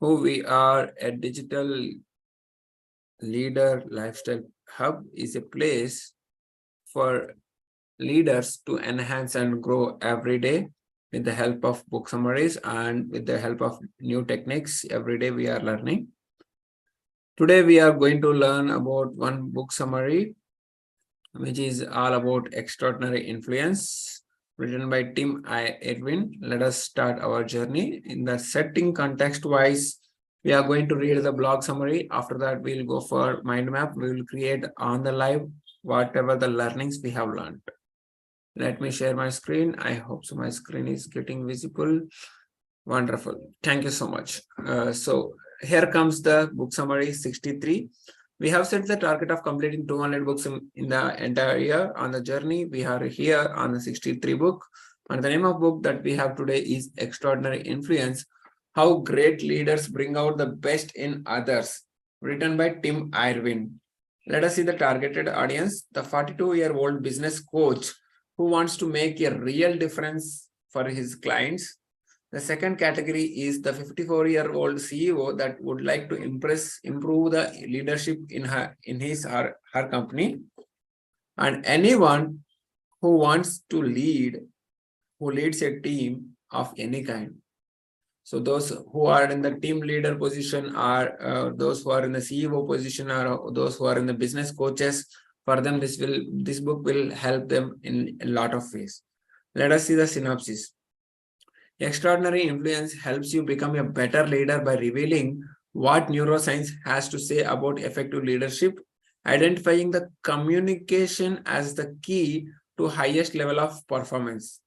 who we are. A digital leader lifestyle hub is a place for leaders to enhance and grow every day with the help of book summaries and with the help of new techniques. Every day we are learning. Today we are going to learn about one book summary, which is all about extraordinary influence, written by Tim Irwin. Let us start our journey. In the setting context wise, we are going to read the blog summary. After that, we'll go for mind map. We will create on the live whatever the learnings we have learned. Let me share my screen. I hope so my screen is getting visible. Wonderful. Thank you so much. So here comes the book summary 63. We have set the target of completing 200 books in the entire year. On the journey, we are here on the 63 book. And the name of book that we have today is Extraordinary Influence, How Great Leaders Bring Out the Best in Others, written by Tim Irwin. Let us see the targeted audience. The 42-year-old business coach who wants to make a real difference for his clients. The second category is the 54-year-old CEO that would like to improve the leadership in his or her company. And anyone who wants to lead, who leads a team of any kind. So those who are in the team leader position are those who are in the CEO position or those who are in the business coaches. For them, this book will help them in a lot of ways. Let us see the synopsis. Extraordinary Influence helps you become a better leader by revealing what neuroscience has to say about effective leadership, identifying the communication as the key to highest level of performance.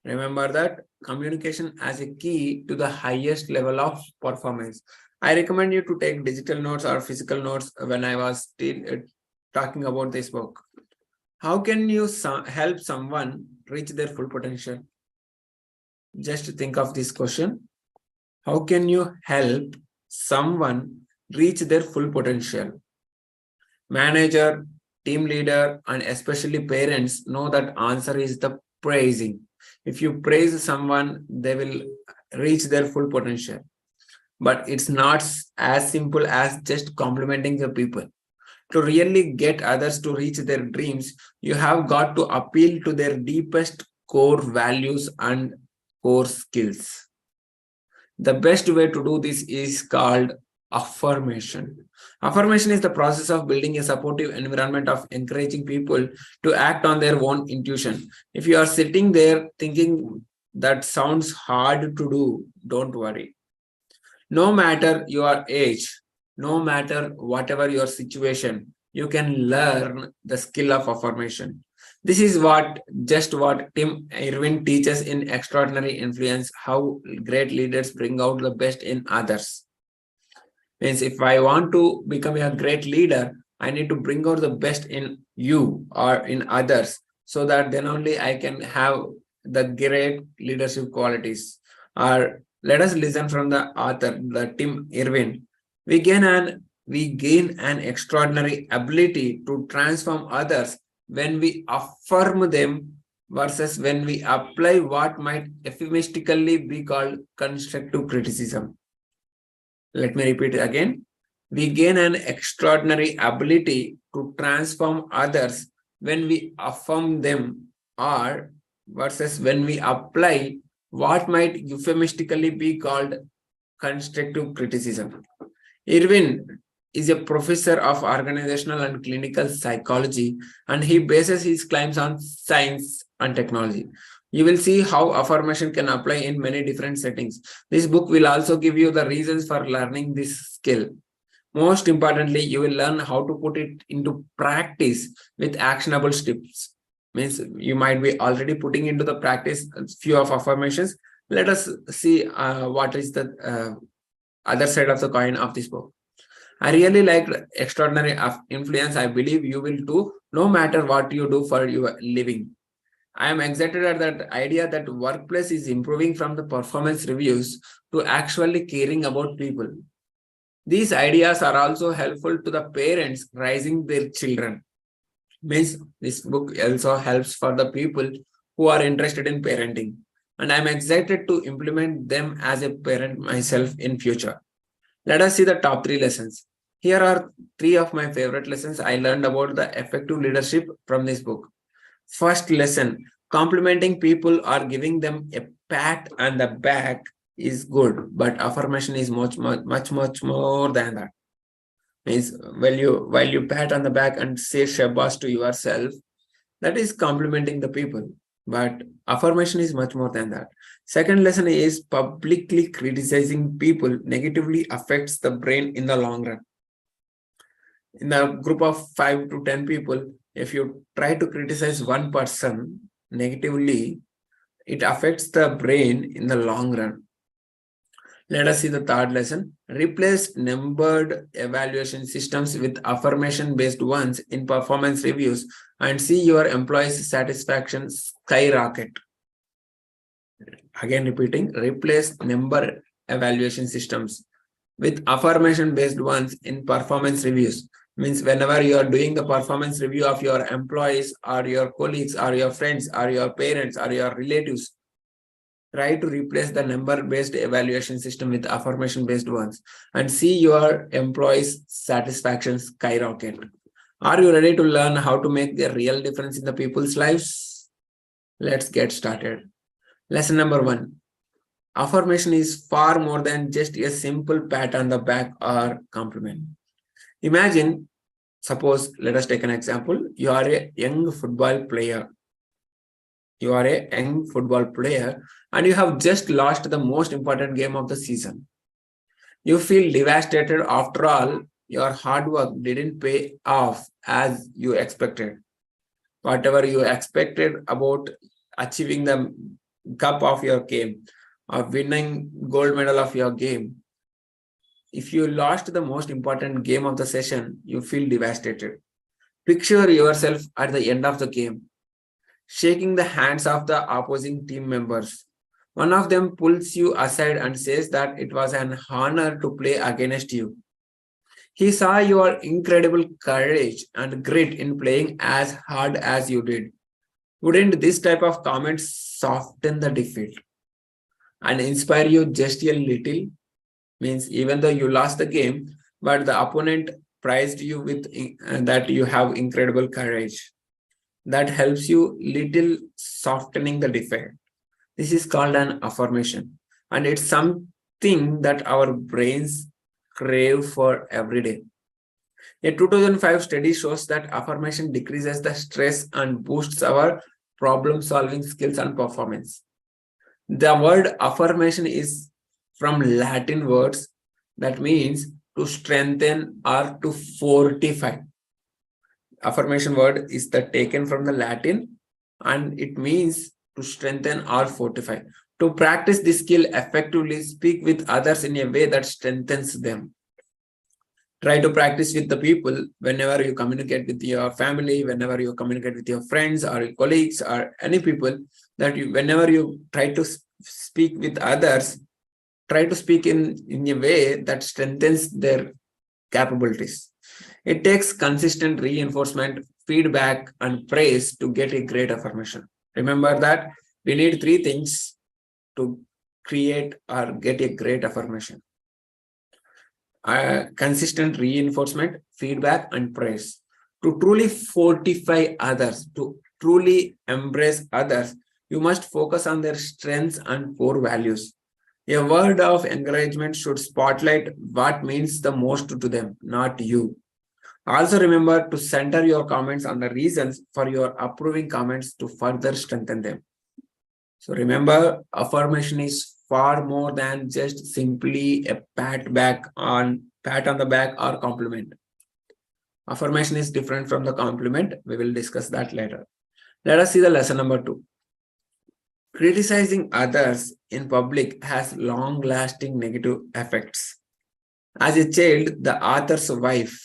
Remember that communication as a key to the highest level of performance. I recommend you to take digital notes or physical notes when I was still talking about this book. How can you help someone reach their full potential? Just think of this question. How can you help someone reach their full potential? Manager, team leader, and especially parents know that answer is the praising. If you praise someone, they will reach their full potential. But it's not as simple as just complimenting the people. To really get others to reach their dreams, you have got to appeal to their deepest core values and core skills. The best way to do this is called affirmation. Affirmation is the process of building a supportive environment of encouraging people to act on their own intuition. If you are sitting there thinking that sounds hard to do, don't worry. No matter your age, no matter whatever your situation, you can learn the skill of affirmation. This is what Tim Irwin teaches in Extraordinary Influence, how great leaders bring out the best in others. Means if I want to become a great leader, I need to bring out the best in you or in others, so that then only I can have the great leadership qualities. Or let us listen from the author, the Tim Irwin. We gain an extraordinary ability to transform others when we affirm them versus when we apply what might euphemistically be called constructive criticism. Let me repeat it again. We gain an extraordinary ability to transform others when we affirm them or versus when we apply what might euphemistically be called constructive criticism. Irwin is a professor of organizational and clinical psychology, and he bases his claims on science and technology. You will see how affirmation can apply in many different settings. This book will also give you the reasons for learning this skill. Most importantly, you will learn how to put it into practice with actionable steps. Means you might be already putting into the practice a few of affirmations. Let us see what is the other side of the coin of this book. I really like Extraordinary Influence. I believe you will too, no matter what you do for your living. I am excited at that idea that workplace is improving from the performance reviews to actually caring about people. These ideas are also helpful to the parents raising their children. Means this book also helps for the people who are interested in parenting. and I'm excited to implement them as a parent myself in future. Let us see the top 3 lessons. Here are 3 of my favorite lessons I learned about the effective leadership from this book. First lesson, complimenting people or giving them a pat on the back is good, but affirmation is much more than that. Means while you pat on the back and say shabas to yourself, that is complimenting the people. But affirmation is much more than that. Second lesson is publicly criticizing people negatively affects the brain in the long run. In a group of 5 to 10 people, if you try to criticize one person negatively, it affects the brain in the long run. Let us see the third lesson. Replace numbered evaluation systems with affirmation-based ones in performance reviews and see your employees' satisfaction skyrocket. Again repeating, replace number evaluation systems with affirmation-based ones in performance reviews. Means whenever you are doing the performance review of your employees or your colleagues or your friends or your parents or your relatives, try to replace the number-based evaluation system with affirmation-based ones and see your employees' satisfaction skyrocket. Are you ready to learn how to make a real difference in the people's lives? Let's get started. Lesson number 1. Affirmation is far more than just a simple pat on the back or compliment. Imagine, suppose, let us take an example. You are a young football player. And you have just lost the most important game of the season. You feel devastated. After all, your hard work didn't pay off as you expected. Whatever you expected about achieving the cup of your game or winning gold medal of your game, if you lost the most important game of the session, you feel devastated. Picture yourself at the end of the game, shaking the hands of the opposing team members. One of them pulls you aside and says that it was an honor to play against you. He saw your incredible courage and grit in playing as hard as you did. Wouldn't this type of comment soften the defeat and inspire you just a little? Means even though you lost the game, but the opponent prized you with that you have incredible courage. That helps you little softening the defeat. This is called an affirmation, and it's something that our brains crave for every day. A 2005 study shows that affirmation decreases the stress and boosts our problem-solving skills and performance. The word affirmation is from Latin words that means to strengthen or to fortify. Affirmation word is taken from the Latin and it means to strengthen or fortify. To practice this skill effectively, speak with others in a way that strengthens them. Try to practice with the people whenever you communicate with your family, whenever you communicate with your friends or your colleagues or any people, that whenever you try to speak with others, try to speak in a way that strengthens their capabilities. It takes consistent reinforcement, feedback, and praise to get a great affirmation. Remember that we need 3 things to create or get a great affirmation. Consistent reinforcement, feedback, and praise. To truly fortify others, to truly embrace others, you must focus on their strengths and core values. A word of encouragement should spotlight what means the most to them, not you. Also remember to center your comments on the reasons for your approving comments to further strengthen them. So remember, affirmation is far more than just simply a pat on the back or compliment. Affirmation is different from the compliment. We will discuss that later. Let us see the lesson number 2. Criticizing others in public has long-lasting negative effects. As a child, the author's wife,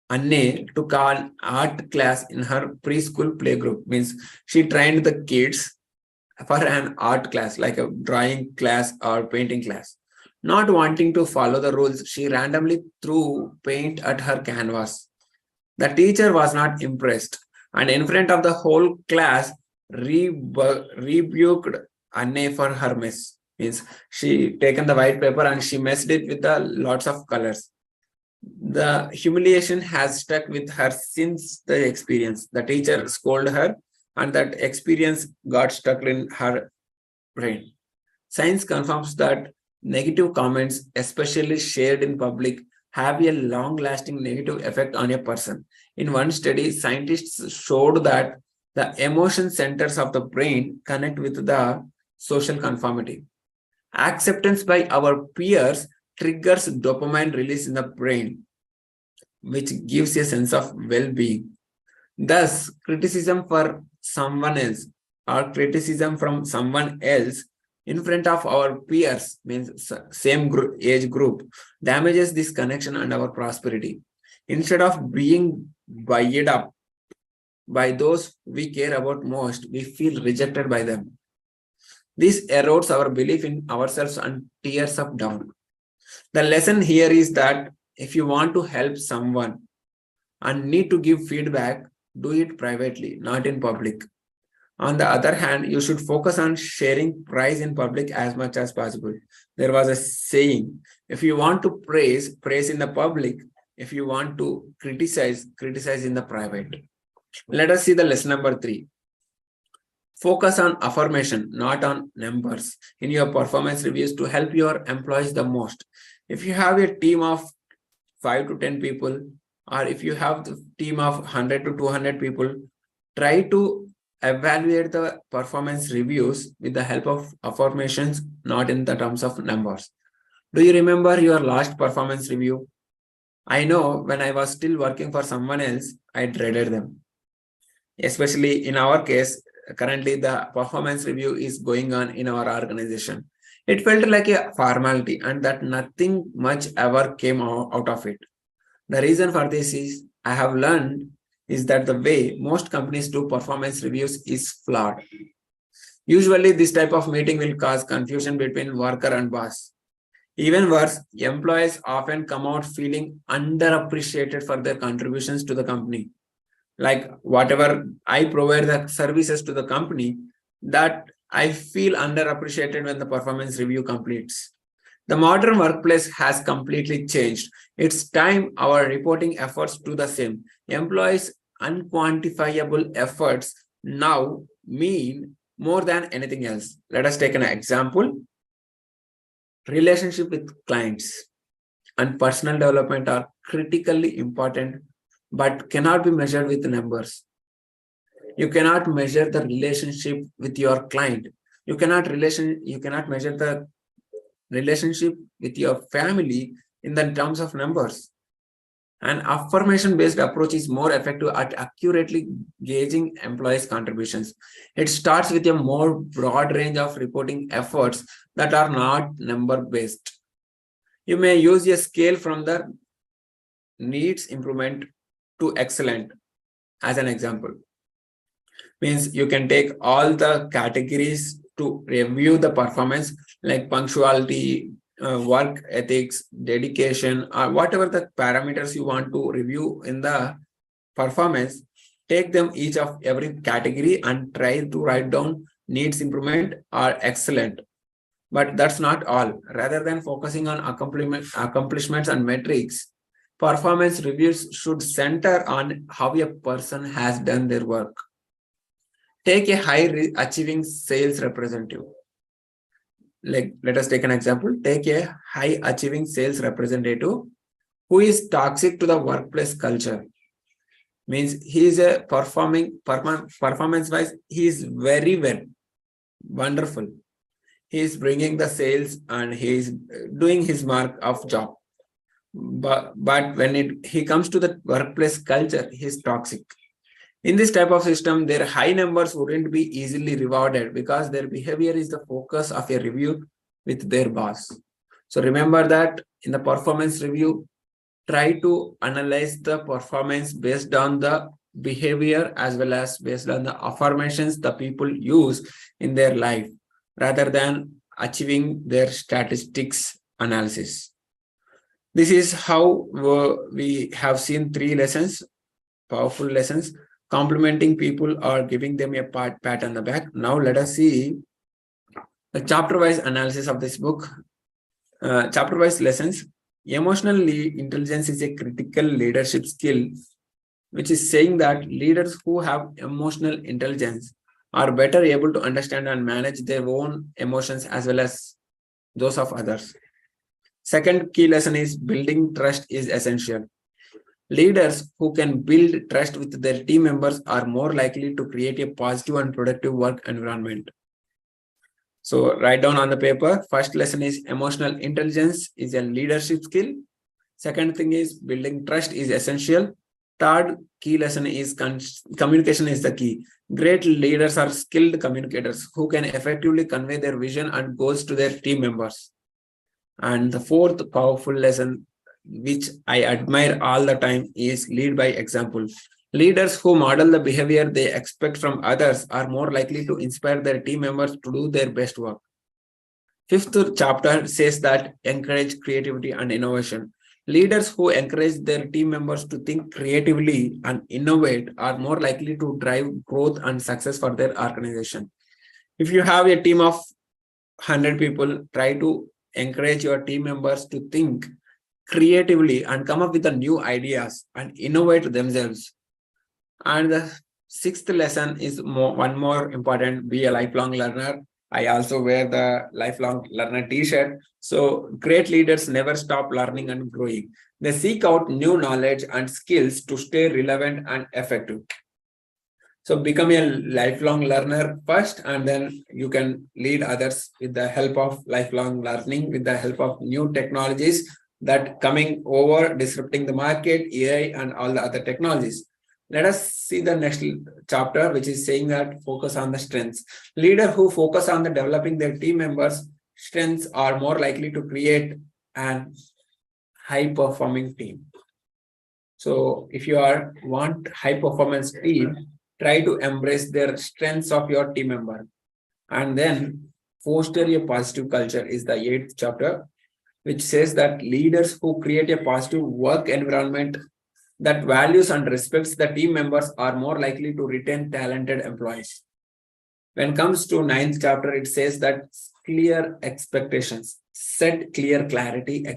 Anne, took an art class in her preschool playgroup. Means she trained the kids for an art class, like a drawing class or painting class. Not wanting to follow the rules, she randomly threw paint at her canvas. The teacher was not impressed, and in front of the whole class, rebuked Anne for her mess. Means she taken the white paper and she messed it with the lots of colors. The humiliation has stuck with her since the experience. The teacher scolded her, and that experience got stuck in her brain. Science confirms that negative comments, especially shared in public, have a long lasting negative effect on a person. In one study, scientists showed that the emotion centers of the brain connect with the social conformity. Acceptance by our peers triggers dopamine release in the brain, which gives a sense of well being. Thus, criticism for someone else or criticism from someone else in front of our peers, means same age group, damages this connection and our prosperity. Instead of being buoyed up by those we care about most, we feel rejected by them. This erodes our belief in ourselves and tears us down. The lesson here is that if you want to help someone and need to give feedback, do it privately, not in public. On the other hand, you should focus on sharing praise in public as much as possible. There was a saying, if you want to praise, praise in the public. If you want to criticize, criticize in the private. Let us see the lesson number 3. Focus on affirmation, not on numbers, in your performance reviews to help your employees the most. If you have a team of 5 to 10 people, or if you have the team of 100 to 200 people, try to evaluate the performance reviews with the help of affirmations, not in the terms of numbers. Do you remember your last performance review? I know when I was still working for someone else, I dreaded them. Especially in our case, currently the performance review is going on in our organization. It felt like a formality and that nothing much ever came out of it. The reason for this is I have learned is that the way most companies do performance reviews is flawed. Usually, this type of meeting will cause confusion between worker and boss. Even worse, employees often come out feeling underappreciated for their contributions to the company. Like whatever I provide the services to the company, that I feel underappreciated when the performance review completes. The modern workplace has completely changed. It's time our reporting efforts do the same. Employees' unquantifiable efforts now mean more than anything else. Let us take an example. Relationship with clients and personal development are critically important, but cannot be measured with numbers. You cannot measure the relationship with your client. You cannot measure the relationship with your family in the terms of numbers. An affirmation-based approach is more effective at accurately gauging employees' contributions. It starts with a more broad range of reporting efforts that are not number-based. You may use a scale from the needs improvement to excellent as an example. Means you can take all the categories to review the performance like punctuality, work ethics, dedication, or whatever the parameters you want to review in the performance. Take them each of every category and try to write down needs improvement or excellent. But that's not all. Rather than focusing on accomplishments and metrics, performance reviews should center on how a person has done their work. Take a high achieving sales representative. Like, let us take an example. Take a high achieving sales representative who is toxic to the workplace culture. Means he is a performance wise, he is very well, wonderful. He is bringing the sales and he is doing his mark of job. But when he comes to the workplace culture, he is toxic. In this type of system, their high numbers wouldn't be easily rewarded because their behavior is the focus of a review with their boss. So remember that in the performance review, try to analyze the performance based on the behavior as well as based on the affirmations the people use in their life rather than achieving their statistics analysis. This is how we have seen 3 lessons, powerful lessons. Complimenting people or giving them a pat on the back. Now let us see The chapter-wise analysis of this book, chapter-wise lessons. Emotional intelligence is a critical leadership skill, which is saying that leaders who have emotional intelligence are better able to understand and manage their own emotions as well as those of others. Second key lesson is building trust is essential. Leaders who can build trust with their team members are more likely to create a positive and productive work environment. So write down on the paper. First lesson is emotional intelligence is a leadership skill. Second thing is building trust is essential. Third key lesson is communication is the key. Great leaders are skilled communicators who can effectively convey their vision and goals to their team members. And the fourth powerful lesson, which I admire all the time, is lead by example. Leaders who model the behavior they expect from others are more likely to inspire their team members to do their best work. Fifth chapter says that encourage creativity and innovation. Leaders who encourage their team members to think creatively and innovate are more likely to drive growth and success for their organization. If you have a team of 100 people, try to encourage your team members to think creatively and come up with the new ideas and innovate themselves. And the sixth lesson is one more important: be a lifelong learner. I also wear the lifelong learner t-shirt. So great leaders never stop learning and growing. They seek out new knowledge and skills to stay relevant and effective. So become a lifelong learner first, and then you can lead others with the help of lifelong learning, with the help of new technologies that coming over, disrupting the market, AI, and all the other technologies. Let us see the next chapter, which is saying that focus on the strengths. Leaders who focus on the developing their team members' strengths are more likely to create an high-performing team. So if you want high-performance team, try to embrace their strengths of your team member. And then foster a positive culture is the 8th chapter, which says that leaders who create a positive work environment that values and respects the team members are more likely to retain talented employees. When it comes to 9th chapter, it says that clear expectations, set clear clarity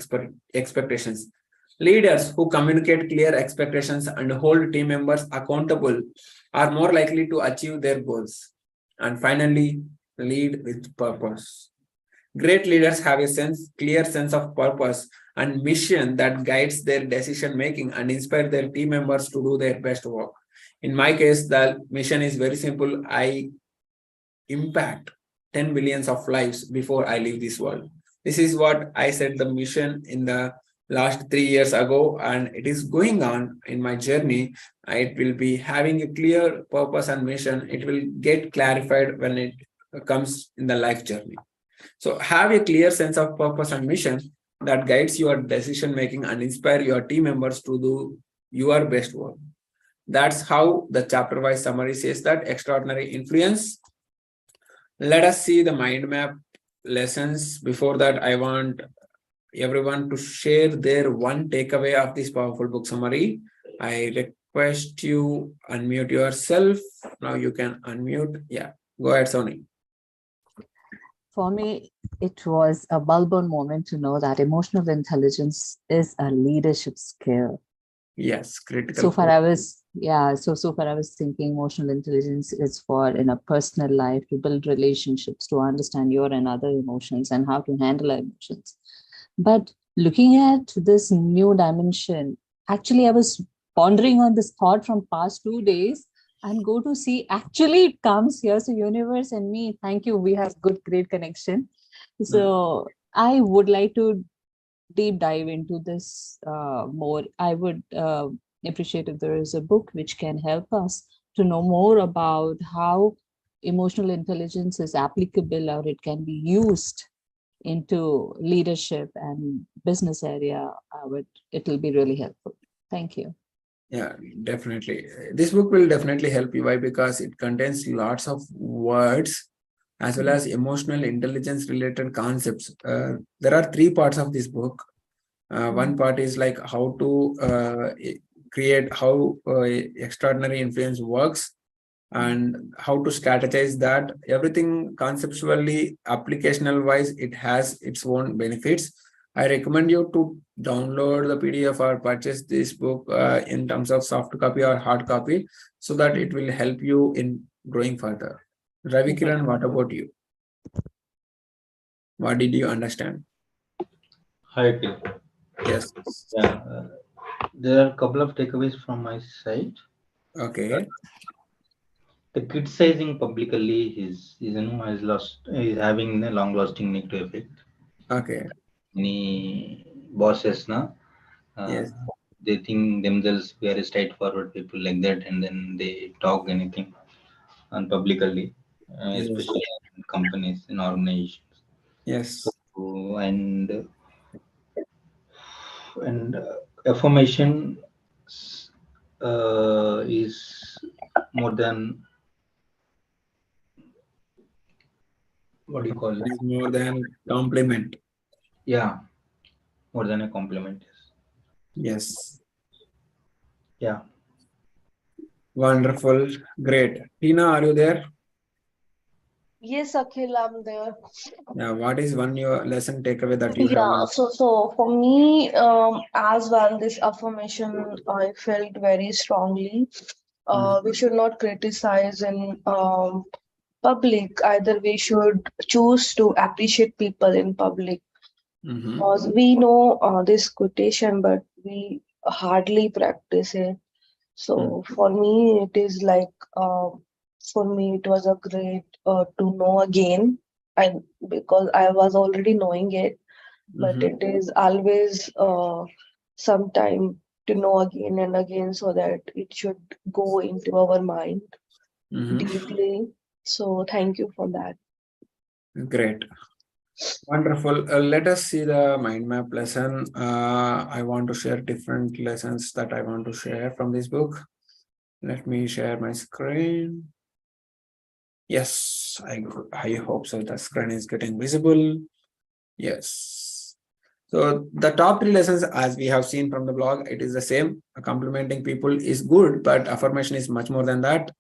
expectations. Leaders who communicate clear expectations and hold team members accountable are more likely to achieve their goals. And finally, lead with purpose. Great leaders have a clear sense of purpose and mission that guides their decision making and inspire their team members to do their best work. In my case, the mission is very simple. I impact 10 billions of lives before I leave this world. This is what I said the mission in the last 3 years ago, and it is going on in my journey. It will be having a clear purpose and mission. It will get clarified when it comes in the life journey. So have a clear sense of purpose and mission that guides your decision making and inspire your team members to do your best work. That's how the chapter wise summary says that extraordinary influence. Let us see the mind map lessons. Before that, I want everyone to share their one takeaway of this powerful book summary. I request you unmute yourself. Now you can unmute. Yeah, go ahead, Sony. For me, it was a bulb-on moment to know that emotional intelligence is a leadership skill. Yes, critical. So far I was thinking emotional intelligence is for in a personal life, to build relationships, to understand your and other emotions and how to handle our emotions. But looking at this new dimension, actually I was pondering on this thought from past 2 days and go to see actually it comes here. So universe and me, thank you, we have great connection. So I would like to deep dive into this more. I would appreciate if there is a book which can help us to know more about how emotional intelligence is applicable or it can be used into leadership and business area. It will be really helpful. Thank you. Yeah, definitely. This book will definitely help you. Why? Because it contains lots of words as well as emotional intelligence related concepts. There are 3 parts of this book. One part is like how to create, how extraordinary influence works. and how to strategize that. Everything conceptually, applicational wise, it has its own benefits. I recommend you to download the PDF or purchase this book in terms of soft copy or hard copy, so that it will help you in growing further. Ravi Kiran, what about you? What did you understand? Hi, Phil. Yes. Yeah, there are a couple of takeaways from my side. Okay. The criticizing publicly is having a long-lasting negative effect. Okay. Many bosses now, uh, Yes. they think themselves very straightforward people like that, and then they talk anything and publicly, Yes. especially in companies and organizations. Yes. So, and affirmation is more than, what do you call it? Is more than compliment. Yeah, more than a compliment. Yes. Yeah. Wonderful. Great. Tina, are you there? Yes, Akhil, I'm there. Yeah. What is one your lesson takeaway that you have Yeah, learned? so for me, as well, this affirmation I felt very strongly. We should not criticize in public. Either we should choose to appreciate people in public. Mm-hmm. Because we know this quotation, but we hardly practice it. So for me, it is like, for me, it was a great to know again, and because I was already knowing it, but Mm-hmm. it is always some time to know again and again, so that it should go into our mind Mm-hmm. deeply. So thank you for that. Great. Wonderful. Let us see the mind map lesson. I want to share different lessons that I want to share from this book. Let me share my screen. Yes, I hope so. The screen is getting visible. Yes. So the top three lessons, as we have seen from the blog, it is the same. Complimenting people is good, but affirmation is much more than that.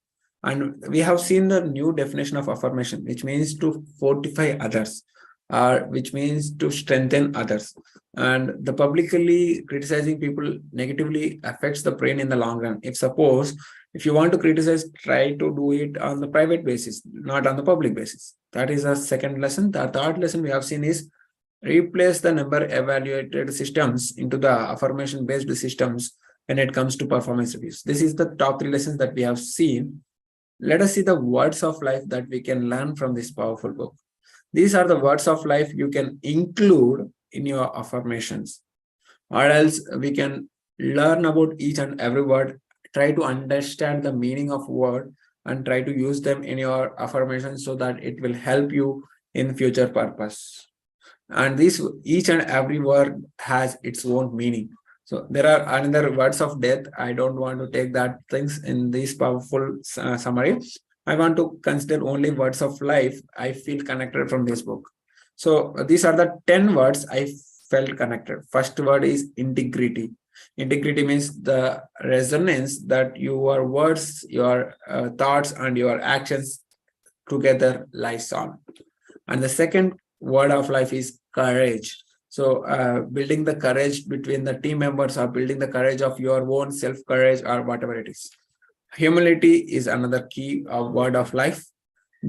And we have seen the new definition of affirmation, which means to fortify others, or which means to strengthen others. And the publicly criticizing people negatively affects the brain in the long run. If you want to criticize, try to do it on the private basis, not on the public basis. That is a second lesson. The third lesson we have seen is replace the number evaluated systems into the affirmation based systems when it comes to performance reviews. This is the top three lessons that we have seen. Let us see the words of life that we can learn from this powerful book. These are the words of life you can include in your affirmations, or else we can learn about each and every word, try to understand the meaning of word, and try to use them in your affirmations so that it will help you in future purpose. And this each and every word has its own meaning. So there are another words of death. I don't want to take that things in this powerful summary. I want to consider only words of life I feel connected from this book. So these are the 10 words I felt connected. First word is integrity. Integrity means the resonance that your words, your thoughts, and your actions together lies on. And the second word of life is courage. So building the courage between the team members, or building the courage of your own self courage, or whatever it is. Humility is another key word of life.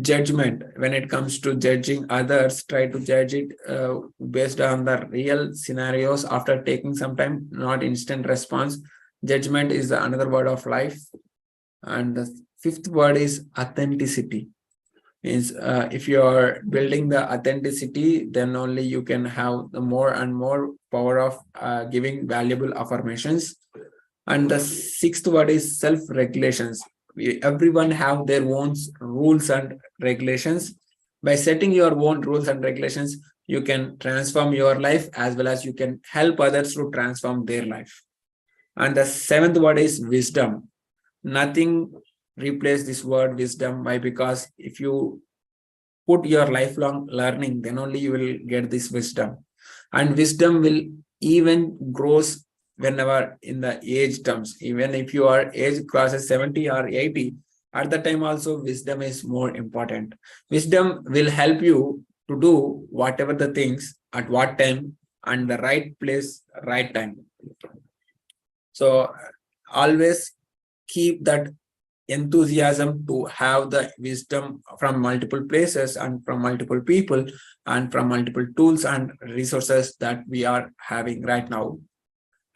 Judgment, when it comes to judging others, try to judge it based on the real scenarios after taking some time, not instant response. Judgment is another word of life. And the fifth word is authenticity. Means if you are building the authenticity, then only you can have the more and more power of giving valuable affirmations. And the sixth word is self-regulations. Everyone have their own rules and regulations. By setting your own rules and regulations, you can transform your life, as well as you can help others to transform their life. And the seventh word is wisdom. Nothing replace this word wisdom. Why? Because if you put your lifelong learning, then only you will get this wisdom. And wisdom will even grows whenever in the age terms. Even if your age crosses 70 or 80, at the time also wisdom is more important. Wisdom will help you to do whatever the things at what time and the right place, right time. So always keep that enthusiasm to have the wisdom from multiple places and from multiple people and from multiple tools and resources that we are having right now.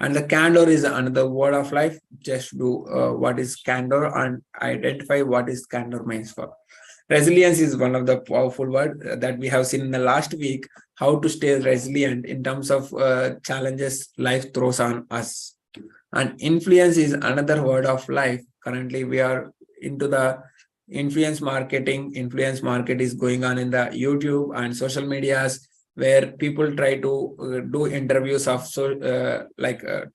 And the candor is another word of life. Just do what is candor and identify what is candor means for. Resilience is one of the powerful words that we have seen in the last week. How to stay resilient in terms of challenges life throws on us. And influence is another word of life. Currently, we are into the influence marketing. Influence market is going on in the YouTube and social medias, where people try to do interviews of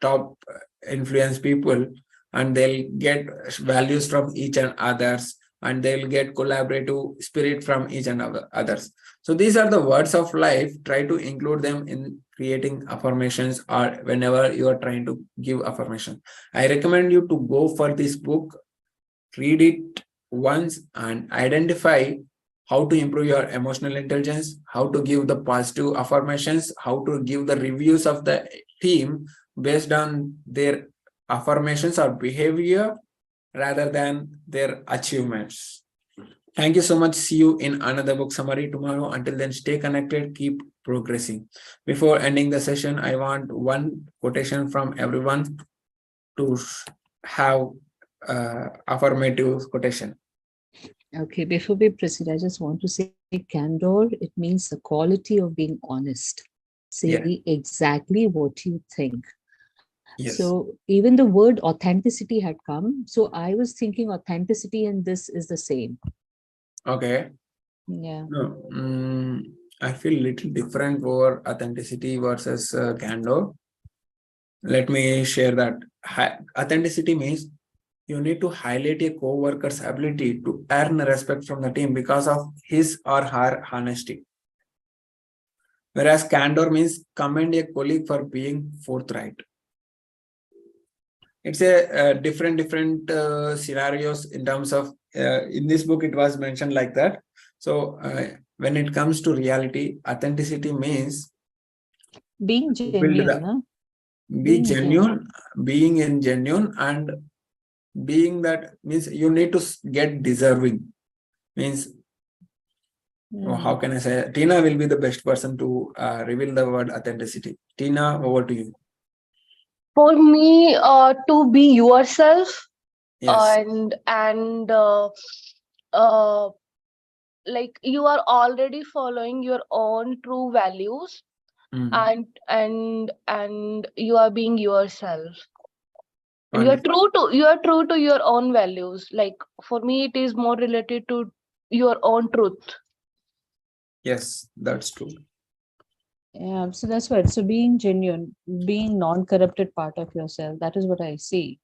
top influence people, and they'll get values from each and others, and they'll get collaborative spirit from each and others. So these are the words of life. Try to include them in creating affirmations or whenever you are trying to give affirmation. I recommend you to go for this book, read it once, and identify how to improve your emotional intelligence, how to give the positive affirmations, how to give the reviews of the team based on their affirmations or behavior rather than their achievements. Thank you so much. See you in another book summary tomorrow. Until then, stay connected, keep progressing. Before ending the session, I want one quotation from everyone to have affirmative quotation. Okay, before we proceed, I just want to say candor, it means the quality of being honest. Say exactly what you think. Yes. So even the word authenticity had come. So I was thinking authenticity and this is the same. Okay. Yeah. No, I feel little different for authenticity versus candor. Let me share that. Authenticity means you need to highlight a co-worker's ability to earn respect from the team because of his or her honesty. Whereas candor means commend a colleague for being forthright. It's a different scenarios in terms of in this book it was mentioned like that. So when it comes to reality, authenticity means being genuine. Being genuine and being that means you need to get deserving. Means how can I say? Tina will be the best person to reveal the word authenticity. Tina, over to you. For me, to be yourself Yes. and like you are already following your own true values and you are being yourself. And you are true to your own values. Like for me, it is more related to your own truth. Yes, that's true. Yeah, so that's what. So being genuine, being non-corrupted part of yourself, that is what I see.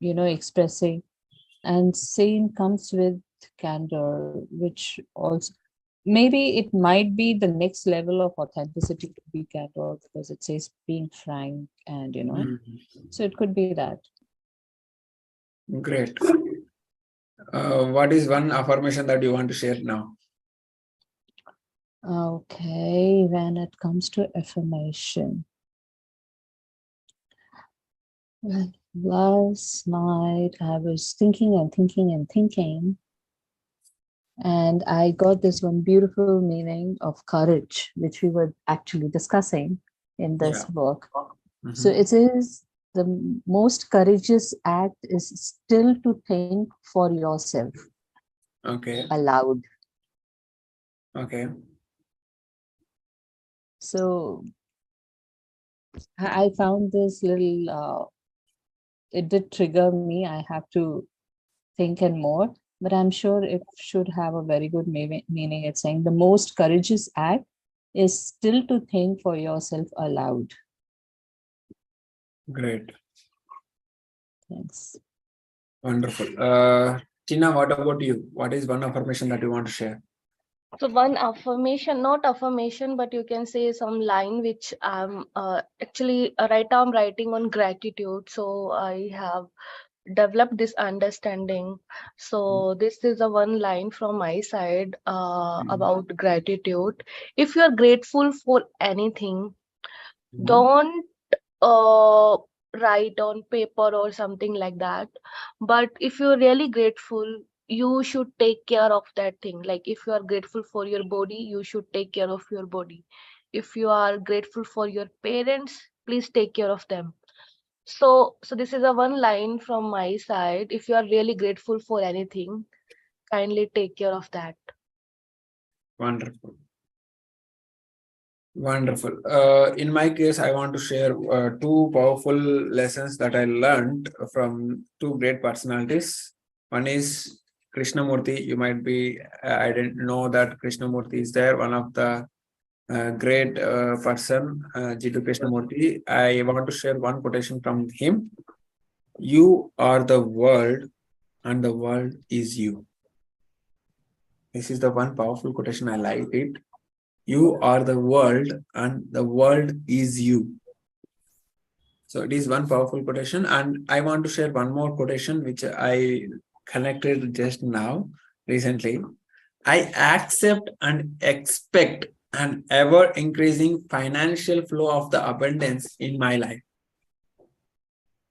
Expressing, and same comes with candor, which also maybe it might be the next level of authenticity to be candor, because it says being frank and so it could be that. Great. What is one affirmation that you want to share now? Okay, when it comes to affirmation. Well, last night I was thinking and I got this one beautiful meaning of courage, which we were actually discussing in this book. So it is the most courageous act is still to think for yourself. Okay. Aloud. Okay. So I found this little, it did trigger me. I have to think and more, but I'm sure it should have a very good meaning. It's saying the most courageous act is still to think for yourself aloud. Great. Thanks. Wonderful. Tina, what about you? What is one affirmation that you want to share? So one affirmation, not affirmation, but you can say some line which I'm actually right now I'm writing on gratitude. So I have develop this understanding. So this is a one line from my side about gratitude. If you are grateful for anything, don't write on paper or something like that. But if you're really grateful, you should take care of that thing. Like if you are grateful for your body, you should take care of your body. If you are grateful for your parents, please take care of them. So this is a one line from my side. If you are really grateful for anything, kindly take care of that. Wonderful. Wonderful. In my case, I want to share two powerful lessons that I learned from two great personalities. One is Krishnamurti. You might be, I didn't know that Krishnamurti is there, one of the great person, Jiddu Krishnamurti. I want to share one quotation from him. You are the world and the world is you. This is the one powerful quotation. I like it. You are the world and the world is you. So it is one powerful quotation. And I want to share one more quotation which I connected just now recently. I accept and expect an ever increasing financial flow of the abundance in my life.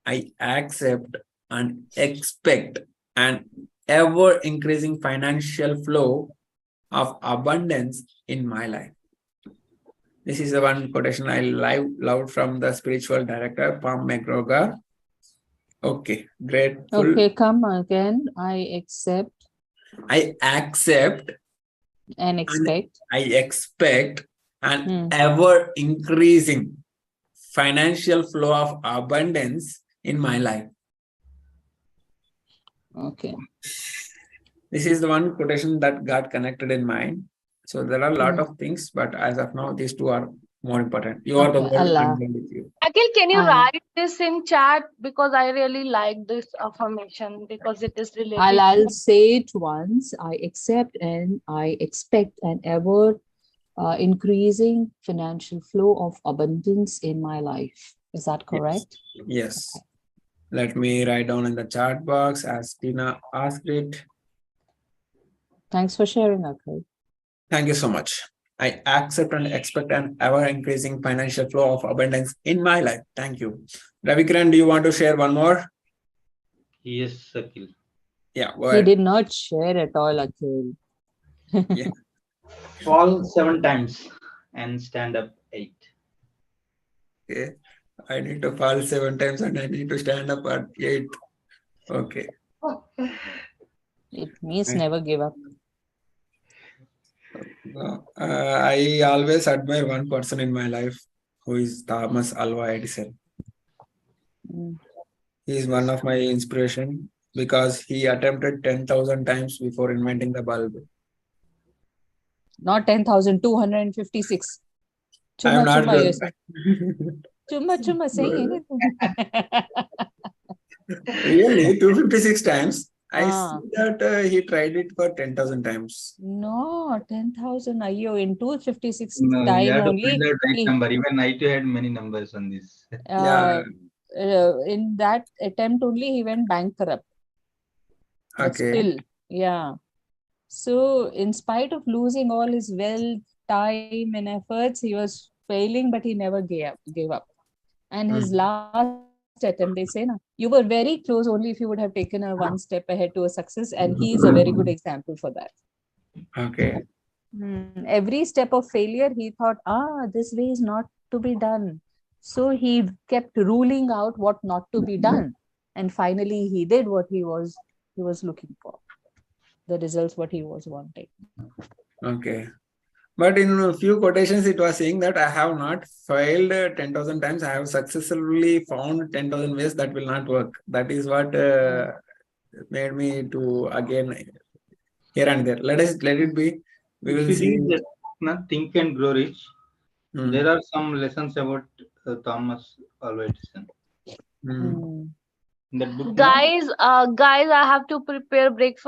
I accept and expect an ever increasing financial flow of abundance in my life. This is the one quotation I loved from the spiritual director, Pam McGregor. Okay, grateful. Okay, come again. I accept I accept and expect. I expect an ever increasing financial flow of abundance in my life. Okay. This is the one quotation that got connected in mind. So there are a lot of things, but as of now, these two are more important. You are the Okay, world Allah. and with you. Akhil, can you I- write this in chat? Because I really like this affirmation because it is related. I'll say it once. I accept and I expect an ever increasing financial flow of abundance in my life. Is that correct? Yes. Let me write down in the chat box as Tina asked it. Thanks for sharing, Akhil. Thank you so much. I accept and expect an ever increasing financial flow of abundance in my life. Thank you. Ravikran, do you want to share one more? Yes, Akhil. Yeah. Go He ahead. did not share at all, Akhil. Yeah. Fall 7 times and stand up 8. Okay. I need to fall 7 times and I need to stand up at 8. Okay. It means Okay. never give up. I always admire one person in my life who is Thomas Alva Edison. He is one of my inspiration because he attempted 10,000 times before inventing the bulb. Not 10,256. I am not good. Chumma, saying anything. Really, 256 times. I Ah. see that he tried it for 10,000 times. No, 10,000. Ayyo, in 256 No, you time have to only. find out right he- number. Even I too had many numbers on this. Yeah. In that attempt only, he went bankrupt. But Okay. still, yeah. So, in spite of losing all his wealth, time, and efforts, he was failing, but he never gave up. And his last attempt, they say, you were very close only if you would have taken a one step ahead to a success. And he is a very good example for that. Okay. Every step of failure, he thought, this way is not to be done. So he kept ruling out what not to be done. And finally, he did what he was looking for. The results, what he was wanting. Okay. But in a few quotations, it was saying that I have not failed 10,000 times. I have successfully found 10,000 ways that will not work. That is what made me to again here and there. Let it be. We will If you see. read that, Think and Grow Rich, there are some lessons about Thomas Alva Edison. In that book, Guys, I have to prepare breakfast.